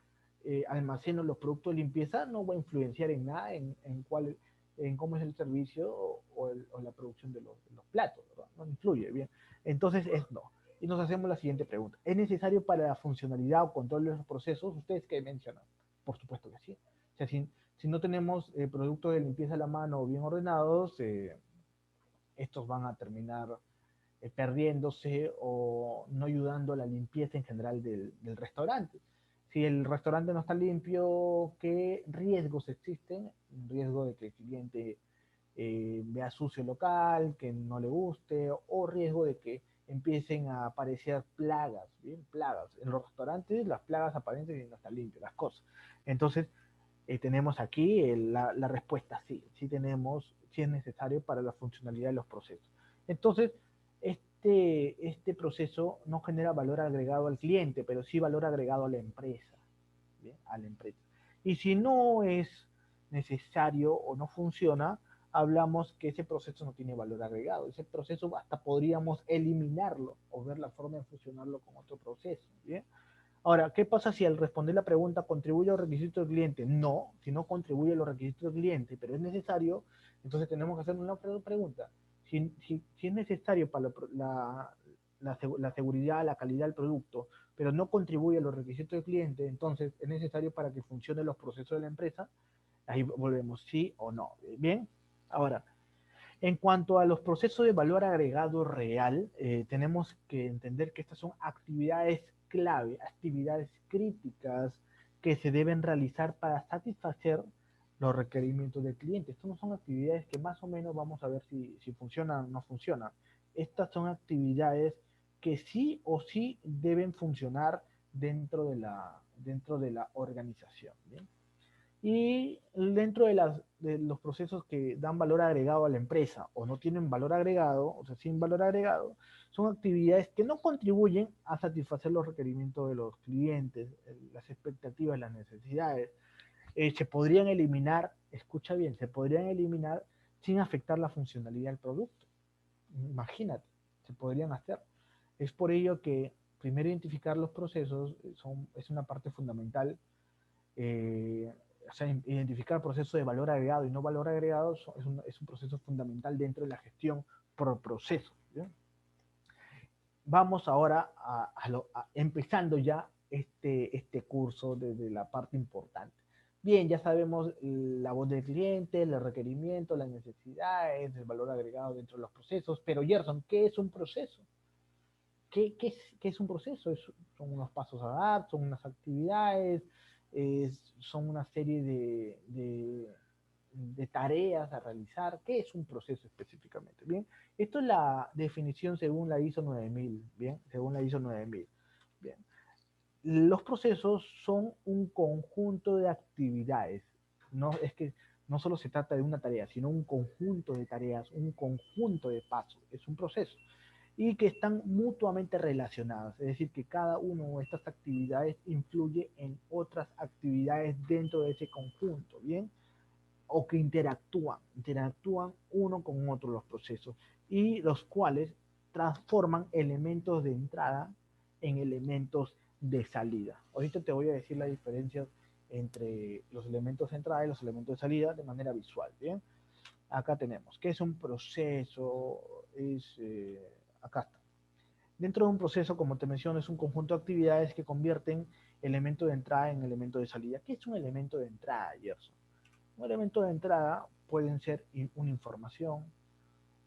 almaceno los productos de limpieza, no va a influenciar en nada en cómo es el servicio o la producción de los platos, ¿verdad? No influye, bien. Entonces es no. Y nos hacemos la siguiente pregunta. ¿Es necesario para la funcionalidad o control de los procesos? ¿Ustedes qué mencionan? Por supuesto que sí. O sea, si no tenemos productos de limpieza a la mano bien ordenados, estos van a terminar perdiéndose o no ayudando a la limpieza en general del restaurante. Si el restaurante no está limpio, ¿qué riesgos existen? Un riesgo de que el cliente vea sucio el local, que no le guste, o riesgo de que empiecen a aparecer plagas, bien, plagas. En los restaurantes las plagas aparecen y no están limpias las cosas. Entonces, tenemos aquí la respuesta sí, sí tenemos, sí es necesario para la funcionalidad de los procesos. Entonces, este proceso no genera valor agregado al cliente, pero sí valor agregado a la empresa, ¿bien? A la empresa. Y si no es necesario o no funciona, hablamos que ese proceso no tiene valor agregado. Ese proceso hasta podríamos eliminarlo o ver la forma de fusionarlo con otro proceso, ¿bien? Ahora, ¿qué pasa si al responder la pregunta contribuye a los requisitos del cliente? No, si no contribuye a los requisitos del cliente, pero es necesario, entonces tenemos que hacer una pregunta. Si es necesario para la seguridad, la calidad del producto, pero no contribuye a los requisitos del cliente, entonces es necesario para que funcionen los procesos de la empresa, ahí volvemos, sí o no. Bien, ahora, en cuanto a los procesos de valor agregado real, tenemos que entender que estas son actividades clave, actividades críticas que se deben realizar para satisfacer los requerimientos del cliente. Estas no son actividades que más o menos vamos a ver si funcionan o no funcionan. Estas son actividades que sí o sí deben funcionar dentro de la organización. ¿Bien? Y dentro de los procesos que dan valor agregado a la empresa o no tienen valor agregado, o sea, sin valor agregado, son actividades que no contribuyen a satisfacer los requerimientos de los clientes, las expectativas, las necesidades. Se podrían eliminar, escucha bien, se podrían eliminar sin afectar la funcionalidad del producto. Imagínate, se podrían hacer. Es por ello que primero identificar los procesos es una parte fundamental o sea, identificar procesos de valor agregado y no valor agregado es un proceso fundamental dentro de la gestión por proceso. ¿Bien? Vamos ahora empezando ya este curso desde la parte importante. Bien, ya sabemos la voz del cliente, los requerimientos, las necesidades, el valor agregado dentro de los procesos, pero Gerson, ¿qué es un proceso? ¿Qué es un proceso? Son unos pasos a dar, son unas actividades, son una serie de tareas a realizar. ¿Qué es un proceso específicamente? Bien, esto es la definición según la ISO 9000, bien, según la ISO 9000. Bien, los procesos son un conjunto de actividades. No es que no solo se trata de una tarea, sino un conjunto de tareas, un conjunto de pasos. Es un proceso y que están mutuamente relacionadas, es decir, que cada una de estas actividades influye en otras actividades dentro de ese conjunto, ¿bien? O que interactúan uno con otro los procesos y los cuales transforman elementos de entrada en elementos de salida. Ahorita te voy a decir la diferencia entre los elementos de entrada y los elementos de salida de manera visual, ¿bien? Acá tenemos, ¿qué es un proceso? Acá está. Dentro de un proceso, como te menciono, es un conjunto de actividades que convierten elemento de entrada en elemento de salida. ¿Qué es un elemento de entrada, Gerson? Un elemento de entrada pueden ser una información,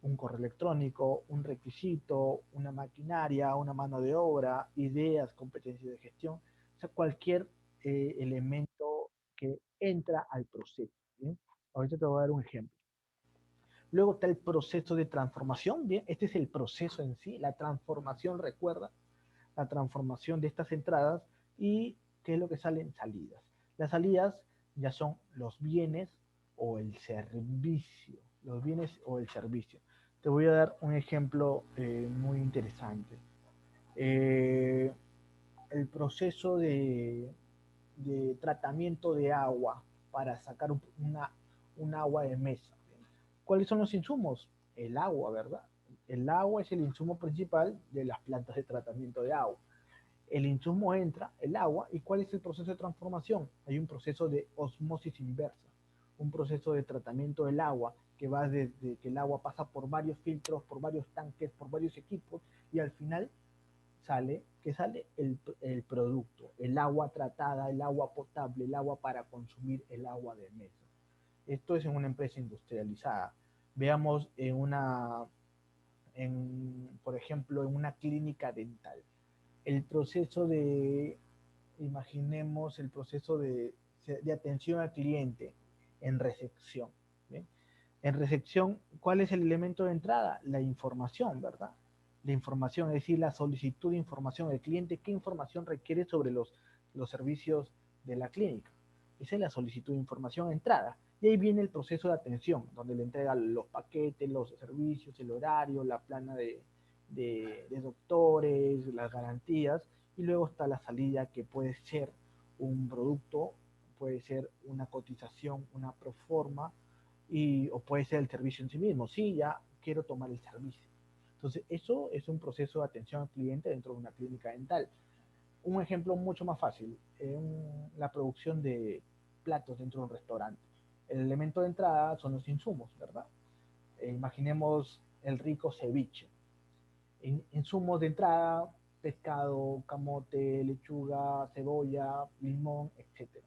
un correo electrónico, un requisito, una maquinaria, una mano de obra, ideas, competencias de gestión, o sea, cualquier elemento que entra al proceso. ¿Bien? Ahorita te voy a dar un ejemplo. Luego está el proceso de transformación, bien, este es el proceso en sí, la transformación, recuerda, la transformación de estas entradas y qué es lo que sale en salidas. Las salidas ya son los bienes o el servicio, los bienes o el servicio. Te voy a dar un ejemplo muy interesante. Eh, el proceso de tratamiento de agua para sacar un agua de mesa. ¿Cuáles son los insumos? El agua, ¿verdad? El agua es el insumo principal de las plantas de tratamiento de agua. El insumo entra, el agua, ¿y cuál es el proceso de transformación? Hay un proceso de osmosis inversa, un proceso de tratamiento del agua que va desde que el agua pasa por varios filtros, por varios tanques, por varios equipos y al final sale el producto, el agua tratada, el agua potable, el agua para consumir, el agua de mesa. Esto es en una empresa industrializada. Veamos por ejemplo, en una clínica dental. El proceso imaginemos el proceso de atención al cliente en recepción. ¿Bien? En recepción, ¿cuál es el elemento de entrada? La información, ¿verdad? La información, es decir, la solicitud de información del cliente, qué información requiere sobre los servicios de la clínica. Esa es la solicitud de información entrada. Y ahí viene el proceso de atención, donde le entrega los paquetes, los servicios, el horario, la plana de doctores, las garantías, y luego está la salida que puede ser un producto, puede ser una cotización, una proforma, o puede ser el servicio en sí mismo. Sí, ya quiero tomar el servicio. Entonces, eso es un proceso de atención al cliente dentro de una clínica dental. Un ejemplo mucho más fácil, la producción de platos dentro de un restaurante. El elemento de entrada son los insumos, ¿verdad? Imaginemos el rico ceviche. Insumos de entrada, pescado, camote, lechuga, cebolla, limón, etcétera.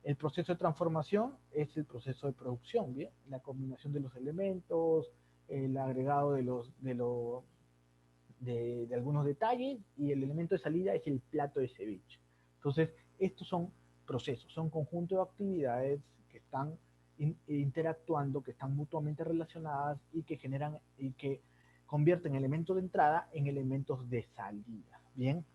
El proceso de transformación es el proceso de producción, ¿bien? La combinación de los elementos, el agregado de algunos detalles y el elemento de salida es el plato de ceviche. Entonces, estos son procesos, son conjuntos de actividades que están interactuando, que están mutuamente relacionadas y que generan y que convierten elementos de entrada en elementos de salida. Bien,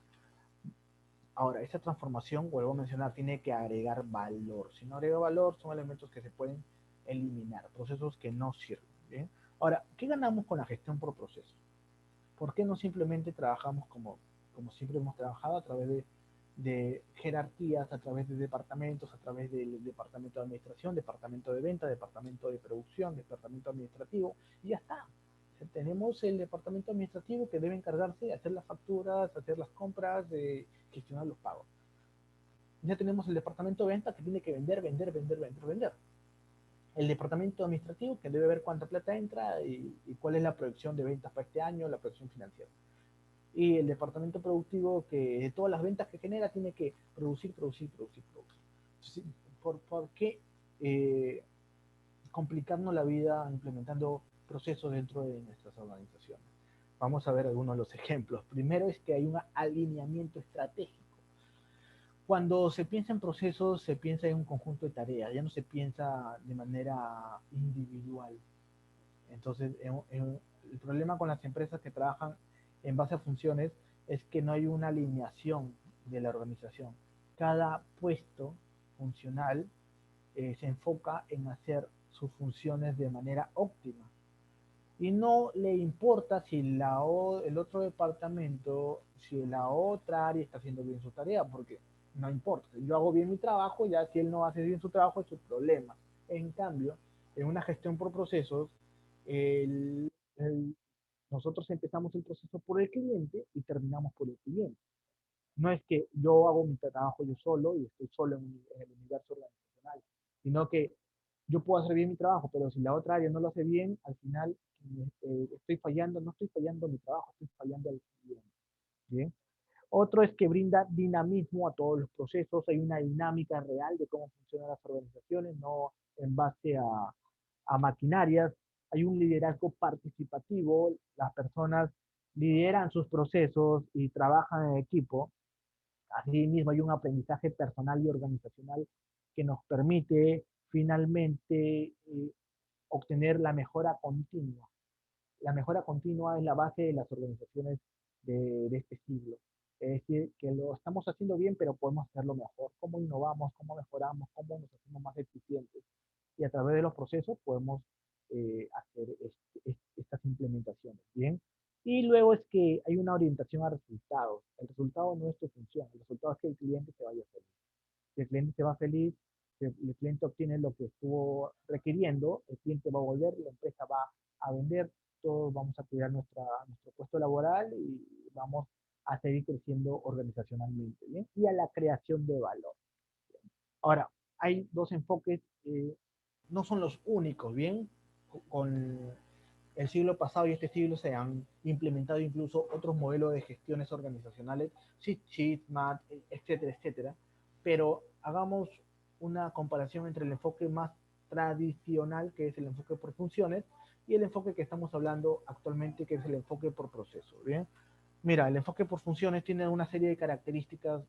ahora, esta transformación, vuelvo a mencionar, tiene que agregar valor. Si no agrega valor, son elementos que se pueden eliminar, procesos que no sirven. ¿Bien? Ahora, ¿qué ganamos con la gestión por proceso? ¿Por qué no simplemente trabajamos como siempre hemos trabajado a través de jerarquías, a través de departamentos, a través del departamento de administración, departamento de venta, departamento de producción, departamento administrativo, y ya está? Tenemos el departamento administrativo que debe encargarse de hacer las facturas, hacer las compras, de gestionar los pagos. Ya tenemos el departamento de venta que tiene que vender, vender, vender, vender, vender. El departamento administrativo que debe ver cuánta plata entra y cuál es la proyección de ventas para este año, la proyección financiera. Y el departamento productivo que de todas las ventas que genera tiene que producir, producir, producir, producir. Entonces, ¿por qué complicarnos la vida implementando procesos dentro de nuestras organizaciones? Vamos a ver algunos de los ejemplos. Primero es que hay un alineamiento estratégico. Cuando se piensa en procesos, se piensa en un conjunto de tareas, ya no se piensa de manera individual. Entonces, el problema con las empresas que trabajan en base a funciones es que no hay una alineación de la organización. Cada puesto funcional se enfoca en hacer sus funciones de manera óptima y no le importa si el otro departamento, si la otra área está haciendo bien su tarea, porque no importa. Yo hago bien mi trabajo, ya si él no hace bien su trabajo es su problema. En cambio, en una gestión por procesos, el, el, nosotros empezamos el proceso por el cliente y terminamos por el cliente. No es que yo hago mi trabajo yo solo y estoy solo en el universo organizacional, sino que yo puedo hacer bien mi trabajo, pero si la otra área no lo hace bien, al final estoy fallando, no estoy fallando mi trabajo, estoy fallando al cliente. ¿Bien? Otro es que brinda dinamismo a todos los procesos, hay una dinámica real de cómo funcionan las organizaciones, no en base a maquinarias, hay un liderazgo participativo, las personas lideran sus procesos y trabajan en equipo. Asimismo, hay un aprendizaje personal y organizacional que nos permite finalmente obtener la mejora continua. La mejora continua es la base de las organizaciones de este siglo. Es decir, que lo estamos haciendo bien, pero podemos hacerlo mejor. ¿Cómo innovamos? ¿Cómo mejoramos? ¿Cómo nos hacemos más eficientes? Y a través de los procesos podemos hacer estas implementaciones. Bien. Y luego es que hay una orientación a resultados. El resultado no es tu función, el resultado es que el cliente se vaya feliz. Si el cliente se va feliz, si el cliente obtiene lo que estuvo requiriendo, el cliente va a volver, la empresa va a vender, todos vamos a cuidar nuestro puesto laboral y vamos a seguir creciendo organizacionalmente, ¿bien? Y a la creación de valor. Ahora, hay dos enfoques, no son los únicos, ¿bien? Con el siglo pasado y este siglo se han implementado incluso otros modelos de gestiones organizacionales, Six Sigma, etcétera, etcétera. Pero hagamos una comparación entre el enfoque más tradicional, que es el enfoque por funciones, y el enfoque que estamos hablando actualmente, que es el enfoque por proceso. ¿Bien? Mira, el enfoque por funciones tiene una serie de características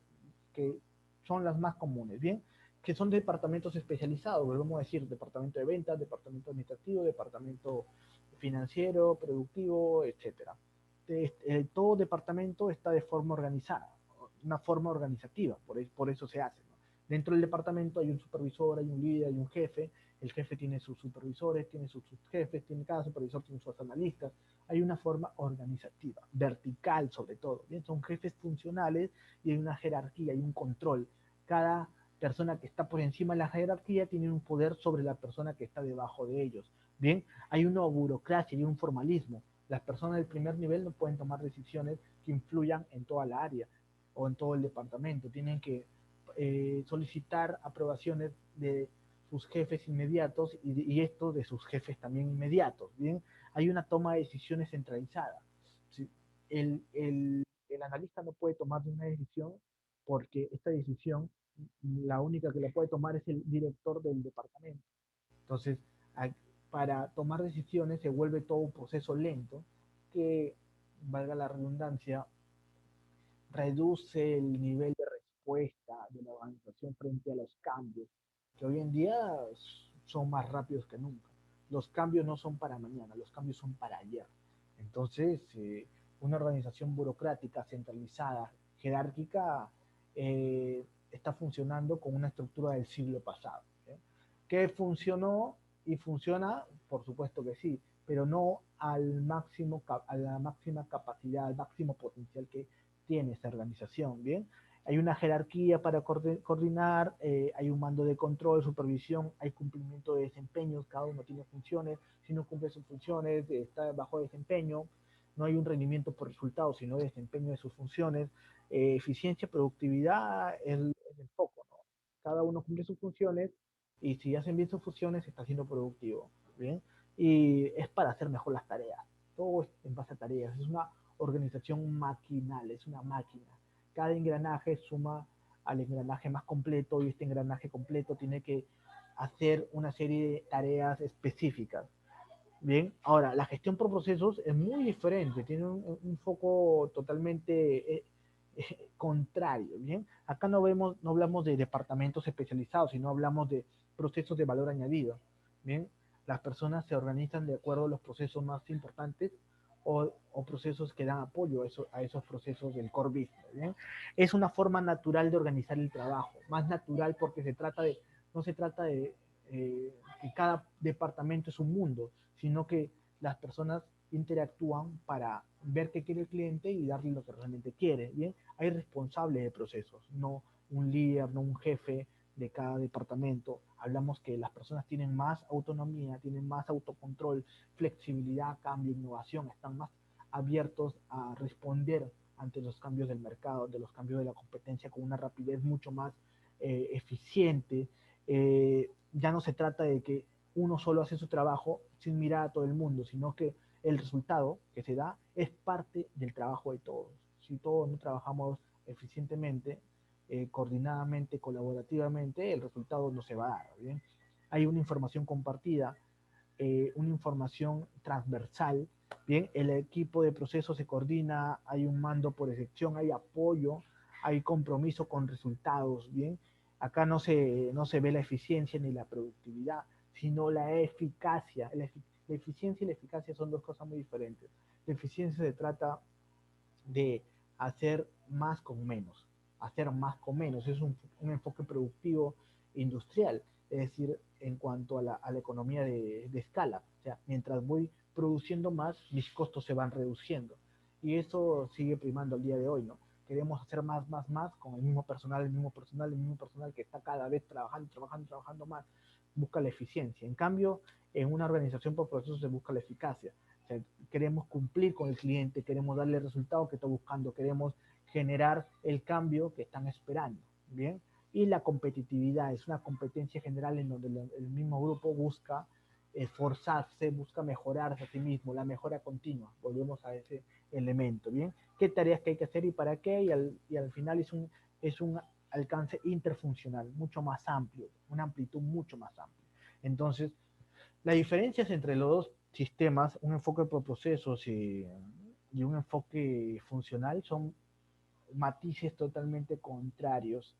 que son las más comunes, ¿bien? Que son departamentos especializados, volvemos a decir, departamento de ventas, departamento administrativo, departamento financiero, productivo, etcétera. Todo departamento está de forma organizada, una forma organizativa, por eso se hace, ¿no? Dentro del departamento hay un supervisor, hay un líder, hay un jefe, el jefe tiene sus supervisores, tiene sus subjefes, cada supervisor tiene sus analistas, hay una forma organizativa, vertical sobre todo, ¿bien? Son jefes funcionales y hay una jerarquía, hay un control. Cada persona que está por encima de la jerarquía tiene un poder sobre la persona que está debajo de ellos. Bien, hay una burocracia y un formalismo. Las personas del primer nivel no pueden tomar decisiones que influyan en toda la área o en todo el departamento. Tienen que solicitar aprobaciones de sus jefes inmediatos y esto de sus jefes también inmediatos. Bien, hay una toma de decisiones centralizada. ¿Sí? El analista no puede tomar una decisión porque esta decisión, la única que la puede tomar es el director del departamento. Entonces, para tomar decisiones se vuelve todo un proceso lento que, valga la redundancia, reduce el nivel de respuesta de la organización frente a los cambios, que hoy en día son más rápidos que nunca. Los cambios no son para mañana, los cambios son para ayer. Entonces, una organización burocrática, centralizada, jerárquica, está funcionando con una estructura del siglo pasado. ¿Eh? ¿Que funcionó y funciona? Por supuesto que sí, pero no al máximo, a la máxima capacidad, al máximo potencial que tiene esta organización, ¿bien? Hay una jerarquía para coordinar, hay un mando de control, supervisión, hay cumplimiento de desempeños, cada uno tiene funciones, si no cumple sus funciones, está bajo desempeño, no hay un rendimiento por resultados, sino desempeño de sus funciones, eficiencia, productividad es el foco, cada uno cumple sus funciones y si hacen bien sus funciones está siendo productivo, ¿bien? Y es para hacer mejor las tareas. Todo es en base a tareas. Es una organización maquinal, es una máquina. Cada engranaje suma al engranaje más completo y este engranaje completo tiene que hacer una serie de tareas específicas. Bien, ahora la gestión por procesos es muy diferente, tiene un foco totalmente contrario. Bien, acá no hablamos de departamentos especializados, sino hablamos de procesos de valor añadido. Bien, las personas se organizan de acuerdo a los procesos más importantes o procesos que dan apoyo a esos procesos del core business. Bien, es una forma natural de organizar el trabajo, más natural porque no se trata de que cada departamento es un mundo, sino que las personas interactúan para ver qué quiere el cliente y darle lo que realmente quiere. Bien, hay responsables de procesos, no un líder, no un jefe de cada departamento. Hablamos que las personas tienen más autonomía, tienen más autocontrol, flexibilidad, cambio, innovación, están más abiertos a responder ante los cambios del mercado, de los cambios de la competencia con una rapidez mucho más eficiente. Ya no se trata de que uno solo hace su trabajo sin mirar a todo el mundo, sino que el resultado que se da es parte del trabajo de todos. Si todos no trabajamos eficientemente, coordinadamente, colaborativamente, el resultado no se va a dar. ¿Bien? Hay una información compartida, una información transversal. Bien, el equipo de procesos se coordina, hay un mando por excepción, hay apoyo, hay compromiso con resultados. Bien, acá no se ve la eficiencia ni la productividad, sino la eficacia. La eficiencia y la eficacia son dos cosas muy diferentes. La eficiencia se trata de hacer más con menos, hacer más con menos. Es un enfoque productivo industrial, es decir, en cuanto a la economía de escala. O sea, mientras voy produciendo más, mis costos se van reduciendo. Y eso sigue primando al día de hoy, ¿no? Queremos hacer más con el mismo personal, el mismo personal que está cada vez trabajando más, busca la eficiencia. En cambio, en una organización por procesos se busca la eficacia. O sea, queremos cumplir con el cliente, queremos darle el resultado que está buscando, queremos generar el cambio que están esperando. Bien, y la competitividad es una competencia general en donde el mismo grupo busca esforzarse, busca mejorarse a sí mismo, la mejora continua. Volvemos a ese elemento. Bien, qué tareas que hay que hacer y para qué, y al final es un alcance interfuncional mucho más amplio, una amplitud mucho más amplia. Entonces, las diferencias entre los dos sistemas, un enfoque por procesos y un enfoque funcional, son matices totalmente contrarios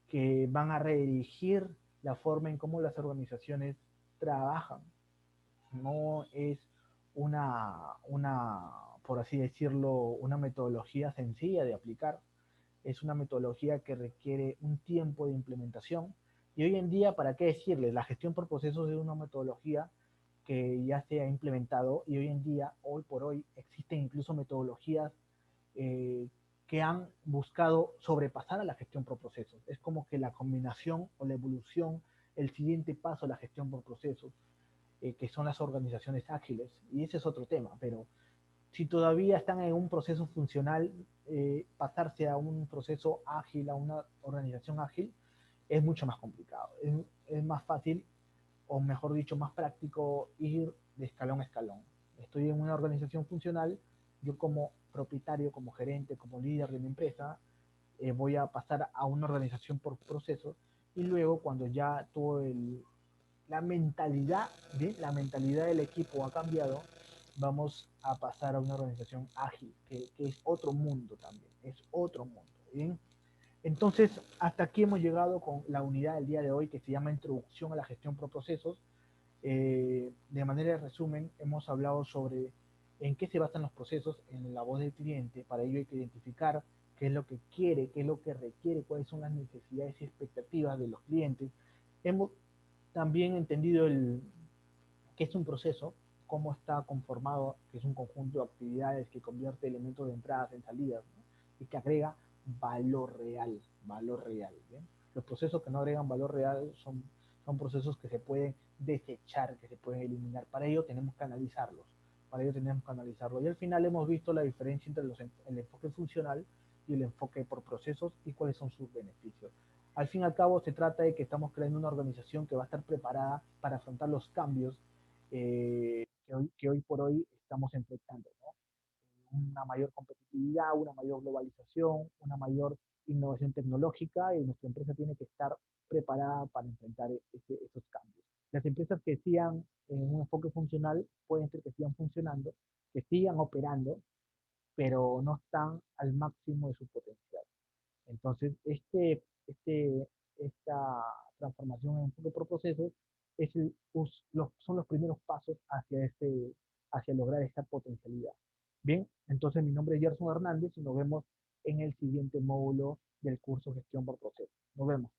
que van a redirigir la forma en cómo las organizaciones trabajan. No es por así decirlo, una metodología sencilla de aplicar, es una metodología que requiere un tiempo de implementación. Y hoy en día, ¿para qué decirles? La gestión por procesos es una metodología que ya se ha implementado y hoy en día, hoy por hoy, existen incluso metodologías eh, que han buscado sobrepasar a la gestión por procesos. Es como que la combinación o la evolución, el siguiente paso a la gestión por procesos, que son las organizaciones ágiles. Y ese es otro tema, pero si todavía están en un proceso funcional, pasarse a un proceso ágil, a una organización ágil, es mucho más complicado. Es más fácil, o mejor dicho, más práctico ir de escalón a escalón. Estoy en una organización funcional, yo como propietario, como gerente, como líder de mi empresa, voy a pasar a una organización por procesos y luego cuando ya la mentalidad, ¿bien? La mentalidad del equipo ha cambiado, vamos a pasar a una organización ágil, que es otro mundo también, es otro mundo, ¿bien? Entonces, hasta aquí hemos llegado con la unidad del día de hoy que se llama Introducción a la Gestión por Procesos. De manera de resumen, hemos hablado sobre en qué se basan los procesos en la voz del cliente. Para ello hay que identificar qué es lo que quiere, qué es lo que requiere, cuáles son las necesidades y expectativas de los clientes. Hemos también entendido qué es un proceso, cómo está conformado, que es un conjunto de actividades que convierte elementos de entradas en salidas, ¿no? Y que agrega valor real, valor real. ¿Bien? Los procesos que no agregan valor real son procesos que se pueden desechar, que se pueden eliminar. Para ello tenemos que analizarlos, para ello tenemos que analizarlos. Y al final hemos visto la diferencia entre el enfoque funcional y el enfoque por procesos y cuáles son sus beneficios. al fin y al cabo se trata de que estamos creando una organización que va a estar preparada para afrontar los cambios que hoy por hoy estamos enfrentando, ¿no? Una mayor competitividad, una mayor globalización, una mayor innovación tecnológica y nuestra empresa tiene que estar preparada para enfrentar esos cambios. Las empresas que sigan en un enfoque funcional pueden ser que sigan funcionando, que sigan operando, pero no están al máximo de su potencial. Entonces, esta transformación en enfoque por procesos son los primeros pasos hacia lograr esta potencialidad. Bien, entonces mi nombre es Gerson Hernández y nos vemos en el siguiente módulo del curso Gestión por Procesos. Nos vemos.